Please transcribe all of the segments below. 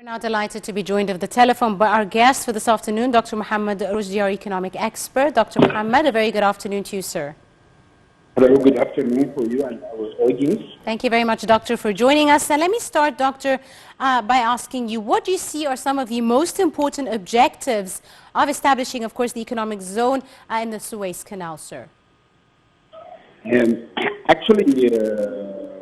We're now delighted to be joined over the telephone by our guest for this afternoon, Dr. Mohamad, Roshdy, our economic expert. Dr. Mohamad, a very good afternoon to you, sir. Hello, good afternoon for you and our audience. Thank you very much, Doctor, for joining us. And let me start, Doctor, by asking you, what do you see are some of the most important objectives of establishing, of course, the economic zone in the Suez Canal, sir? Actually, the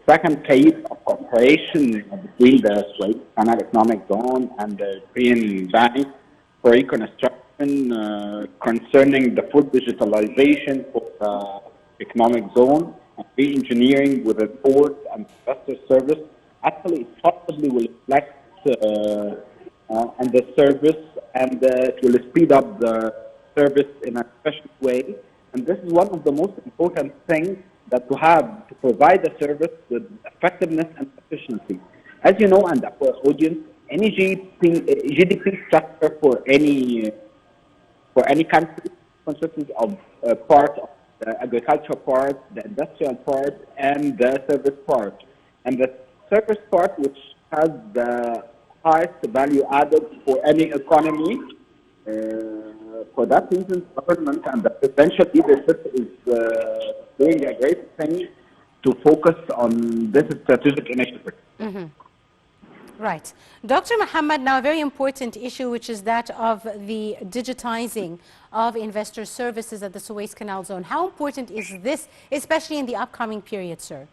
second phase of cooperation between the Suez Canal Economic Zone and the European Bank for Reconstruction concerning the full digitalization of the economic zone and re-engineering with the port and investor service, actually it possibly will reflect on the service and it will speed up the service in a special way. And this is one of the most important things that to have to provide a service with effectiveness and efficiency. As you know, and for audience, any GDP structure for any country consists of part of the agricultural part, the industrial part, and the service part. And the service part, which has the highest value added for any economy, for that reason, government and the presidential leadership is doing a great thing to focus on this strategic initiative. Mm-hmm. Right. Dr. Mohamad, now a very important issue, which is that of the digitizing of investor services at the Suez Canal Zone. How important is this, especially in the upcoming period, sir?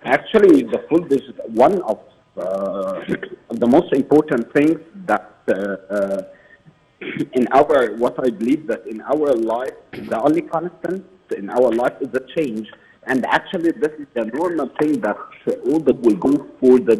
Actually, the full digital, one of the most important things that in our, what I believe that in our life, the only constant in our life is the change. And actually, this is the normal thing that all that will go for the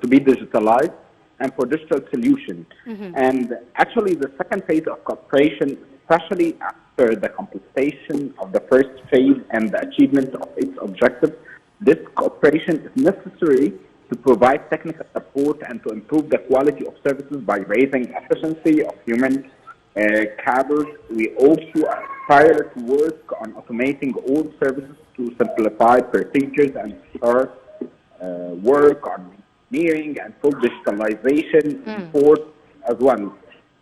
to be digitalized and for digital solution. Mm-hmm. And actually, the second phase of cooperation, especially after the completion of the first phase and the achievement of its objective, this cooperation is necessary to provide technical support and to improve the quality of services by raising efficiency of human capital. We also aspire to work on automating all services to simplify procedures and start work on engineering and full digitalization in ports as well.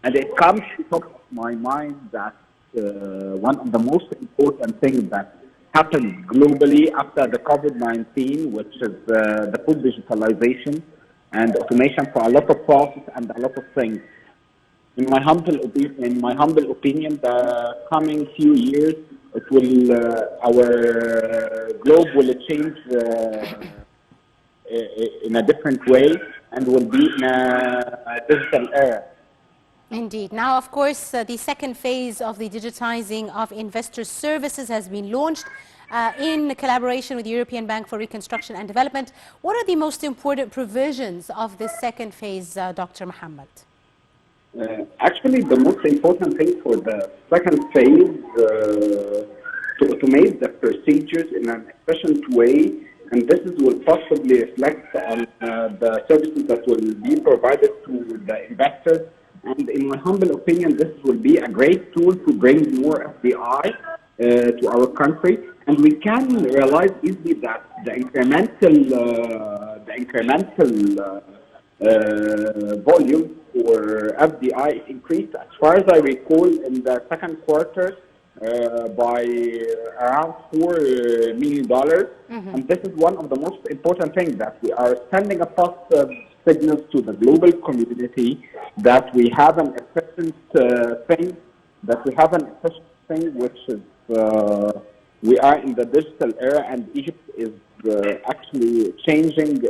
And it comes to top of my mind that one of the most important things that happened globally after the COVID-19, which is the full digitalization and automation for a lot of processes and a lot of things. In my humble opinion, the coming few years, it will our globe will change in a different way and will be in a digital era. Indeed. Now, of course, the second phase of the digitizing of investor services has been launched in collaboration with the European Bank for Reconstruction and Development. What are the most important provisions of this second phase, Dr. Mohamad? Actually, the most important thing for the second phase to automate the procedures in an efficient way, and this will possibly reflect on the services that will be provided to the investors. And in my humble opinion, this will be a great tool to bring more FDI to our country, and we can realize easily that the incremental volume for FDI increased, as far as I recall, in the second quarter by around $4 million. Mm-hmm. And this is one of the most important things, that we are sending a positive signals to the global community that we have an efficient thing, which is we are in the digital era, and Egypt is actually changing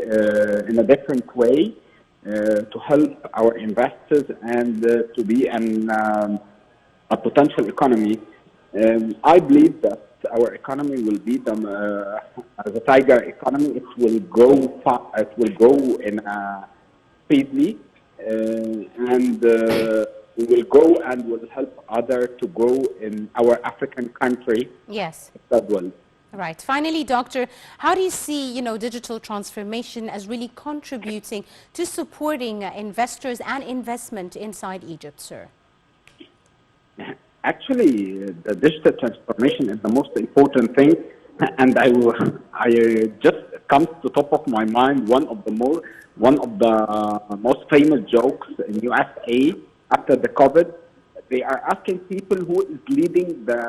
in a different way to help our investors and to be a potential economy. I believe that our economy will be as a tiger economy. It will grow It will grow in speedily, and we will grow and will help others to grow in our African country. Yes. As well. Right. Finally, Doctor, how do you see, digital transformation as really contributing to supporting investors and investment inside Egypt, sir? Actually, the digital transformation is the most important thing, and I just comes to top of my mind one of the most famous jokes in USA after the COVID. They are asking people who is leading the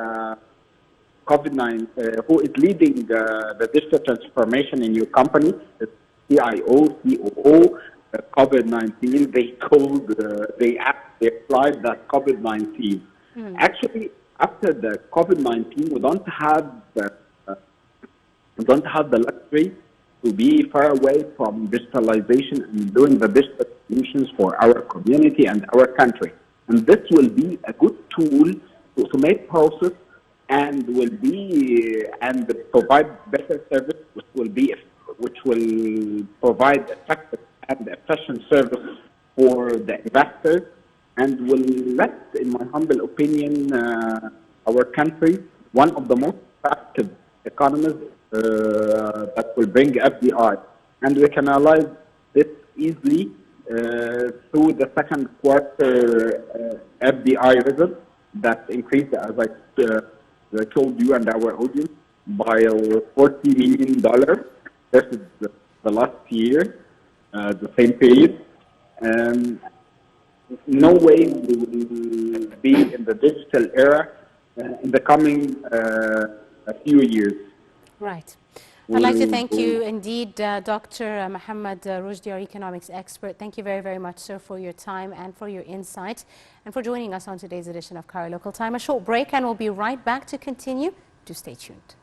who is leading the digital transformation in your company, the CIO, COO, COVID-19. They told, they applied that COVID-19. Actually, after the COVID-19, we don't have the luxury to be far away from digitalization and doing the digital solutions for our community and our country. And this will be a good tool to automate process and provide better service, which will provide effective and efficient service for the investors, and will let, in my humble opinion, our country one of the most attractive economies that will bring FDI. And we can analyze this easily through the second quarter FDI results that increased, as I told you and our audience, by $40 million versus the last year, the same period. No way we will be in the digital era in the coming few years. Right. I'd like to thank you indeed, Dr. Mohamad Roshdy, our economics expert. Thank you very, very much, sir, for your time and for your insight and for joining us on today's edition of Cairo Local Time. A short break and we'll be right back to continue. Do stay tuned.